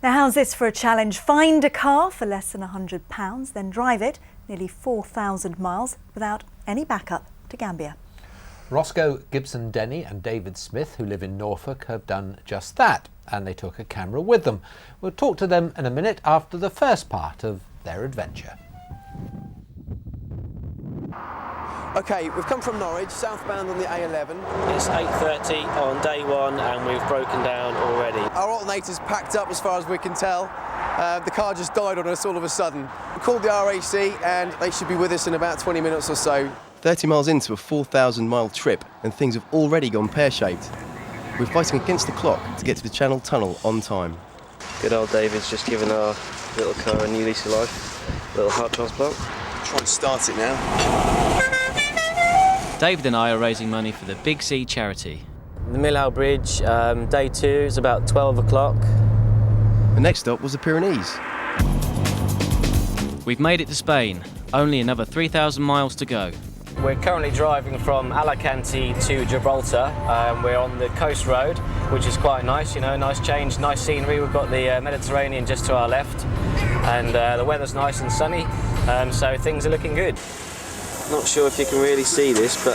Now how's this for a challenge? Find a car for less than £100, then drive it nearly 4,000 miles without any backup to Gambia. Roscoe Gibson-Denney and David Smith, who live in Norfolk, have done just that, and they took a camera with them. We'll talk to them in a minute after the first part of their adventure. OK, we've come from Norwich, southbound on the A11. It's 8:30 on day one and we've broken down already. Our alternator's packed up as far as we can tell. The car just died on us all of a sudden. We called the RAC and they should be with us in about 20 minutes or so. 30 miles into a 4,000-mile trip and things have already gone pear-shaped. We're fighting against the clock to get to the Channel Tunnel on time. Good old David's just given our little car a new lease of life, little heart transplant. Try and start it now. David and I are raising money for the Big C charity. The Millhouse Bridge, day 2 is about 12 o'clock. The next stop was the Pyrenees. We've made it to Spain, only another 3,000 miles to go. We're currently driving from Alicante to Gibraltar. We're on the coast road, which is quite nice, you know, nice change, nice scenery. We've got the Mediterranean just to our left, and the weather's nice and sunny, so things are looking good. Not sure if you can really see this, but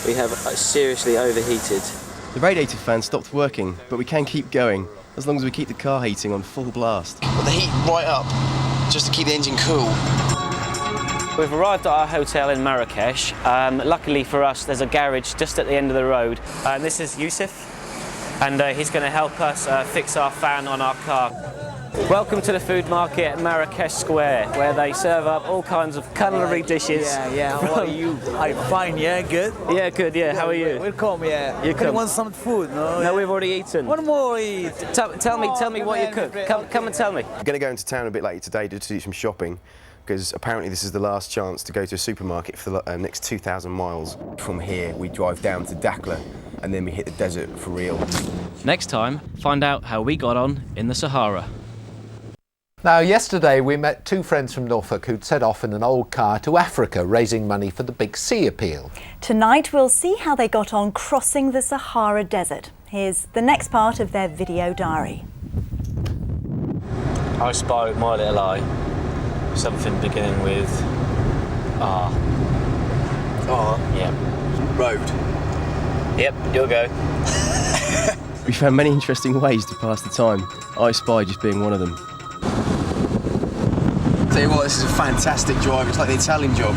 we have seriously overheated. The radiator fan stopped working, but we can keep going, as long as we keep the car heating on full blast. Put the heat right up, just to keep the engine cool. We've arrived at our hotel in Marrakesh. Luckily for us, there's a garage just at the end of the road. This is Yusuf, and he's going to help us fix our fan on our car. Welcome to the food market at Marrakesh Square, where they serve up all kinds of culinary dishes. Yeah, how are you? I'm fine, yeah, good? Yeah, good, yeah, how are you? Welcome, yeah. You want some food, no? No, we've already eaten. One more eat. Tell me what you cook. Come and tell me. I'm going to go into town a bit later today to do some shopping, because apparently this is the last chance to go to a supermarket for the next 2,000 miles. From here, we drive down to Dakhla, and then we hit the desert for real. Next time, find out how we got on in the Sahara. Now, yesterday we met two friends from Norfolk who'd set off in an old car to Africa, raising money for the Big C appeal. Tonight we'll see how they got on crossing the Sahara Desert. Here's the next part of their video diary. I spy with my little eye something beginning with R. R? Yeah. Road. Yep, you'll go. We found many interesting ways to pass the time, I Spy just being one of them. Tell you what, this is a fantastic drive. It's like the Italian job.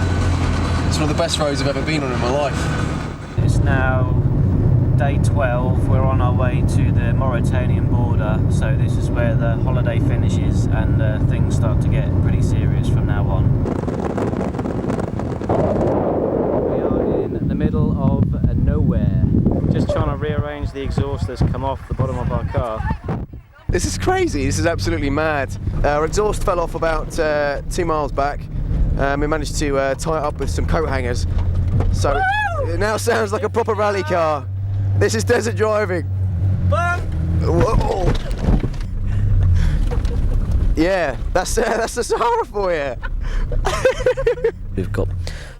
It's one of the best roads I've ever been on in my life. It's now day 12. We're on our way to the Mauritanian border, so this is where the holiday finishes and things start to get pretty serious from now on. We are in the middle of nowhere. Just trying to rearrange the exhaust that's come off the bottom of our car. This is crazy, this is absolutely mad. Our exhaust fell off about 2 miles back. We managed to tie it up with some coat hangers. So it now sounds like a proper rally car. This is desert driving. Whoa. Yeah, that's the Sahara for you. We've got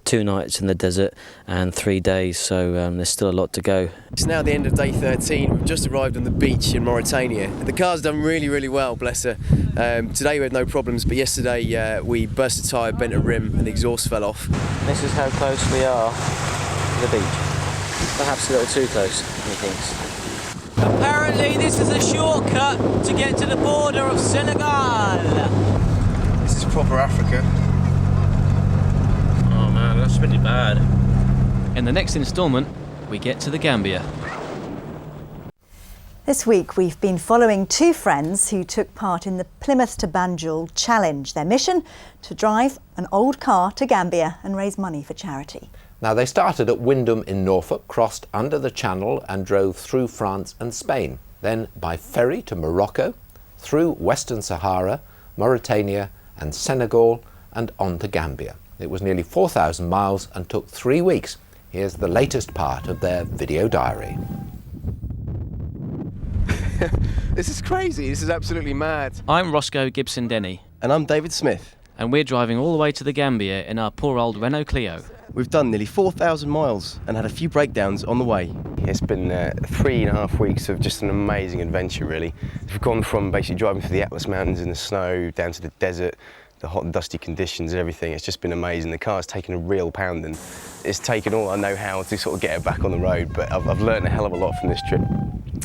2 nights in the desert and 3 days, so there's still a lot to go. It's now the end of day 13. We've just arrived on the beach in Mauritania. The car's done really, really well, bless her. Today we had no problems, but yesterday we burst a tyre, bent a rim, and the exhaust fell off. This is how close we are to the beach. Perhaps a little too close, methinks. Apparently this is a shortcut to get to the border of Senegal. This is proper Africa. Oh man, that's pretty bad. In the next instalment, we get to the Gambia. This week we've been following two friends who took part in the Plymouth to Banjul Challenge. Their mission, to drive an old car to Gambia and raise money for charity. Now, they started at Windham in Norfolk, crossed under the Channel and drove through France and Spain, then by ferry to Morocco, through Western Sahara, Mauritania and Senegal and on to Gambia. It was nearly 4,000 miles and took 3 weeks. Here's the latest part of their video diary. This is crazy, this is absolutely mad. I'm Roscoe Gibson-Denney. And I'm David Smith. And we're driving all the way to the Gambia in our poor old Renault Clio. We've done nearly 4,000 miles and had a few breakdowns on the way. It's been 3.5 weeks of just an amazing adventure, really. We've gone from basically driving through the Atlas Mountains in the snow, down to the desert, the hot and dusty conditions and everything. It's just been amazing. The car's taken a real pounding. It's taken all I know how to sort of get her back on the road, but I've learned a hell of a lot from this trip.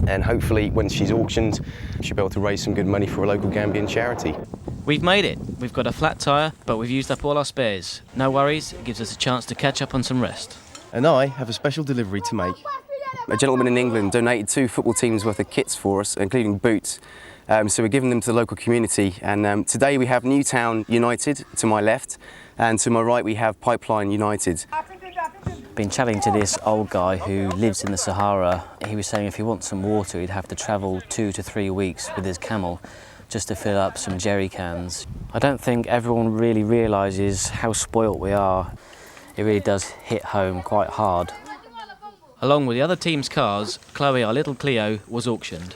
And hopefully when she's auctioned, she'll be able to raise some good money for a local Gambian charity. We've made it. We've got a flat tyre, but we've used up all our spares. No worries, it gives us a chance to catch up on some rest. And I have a special delivery to make. A gentleman in England donated 2 football teams worth of kits for us, including boots. So we're giving them to the local community. And today we have Newtown United to my left, and to my right we have Pipeline United. Been chatting to this old guy who lives in the Sahara. He was saying if he wants some water, he'd have to travel 2 to 3 weeks with his camel just to fill up some jerry cans. I don't think everyone really realises how spoilt we are. It really does hit home quite hard. Along with the other team's cars, Chloe, our little Clio, was auctioned.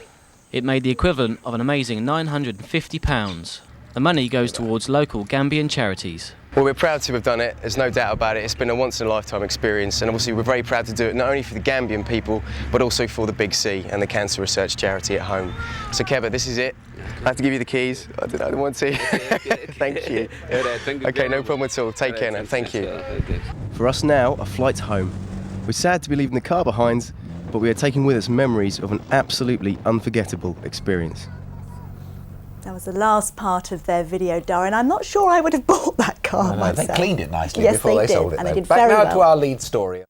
It made the equivalent of an amazing £950. The money goes towards local Gambian charities. Well, we're proud to have done it, there's no doubt about it. It's been a once-in-a-lifetime experience, and obviously we're very proud to do it not only for the Gambian people, but also for the Big C and the cancer research charity at home. So Keba, this is it. I have to give you the keys. I don't want to. Thank you. Okay, no problem at all. Take care now. Thank you. For us now, a flight home. We're sad to be leaving the car behind, but we are taking with us memories of an absolutely unforgettable experience. That was the last part of their video, Darren. I'm not sure I would have bought that car myself. They cleaned it nicely yes, before they did, sold it. And they did Back very now well. to our lead story.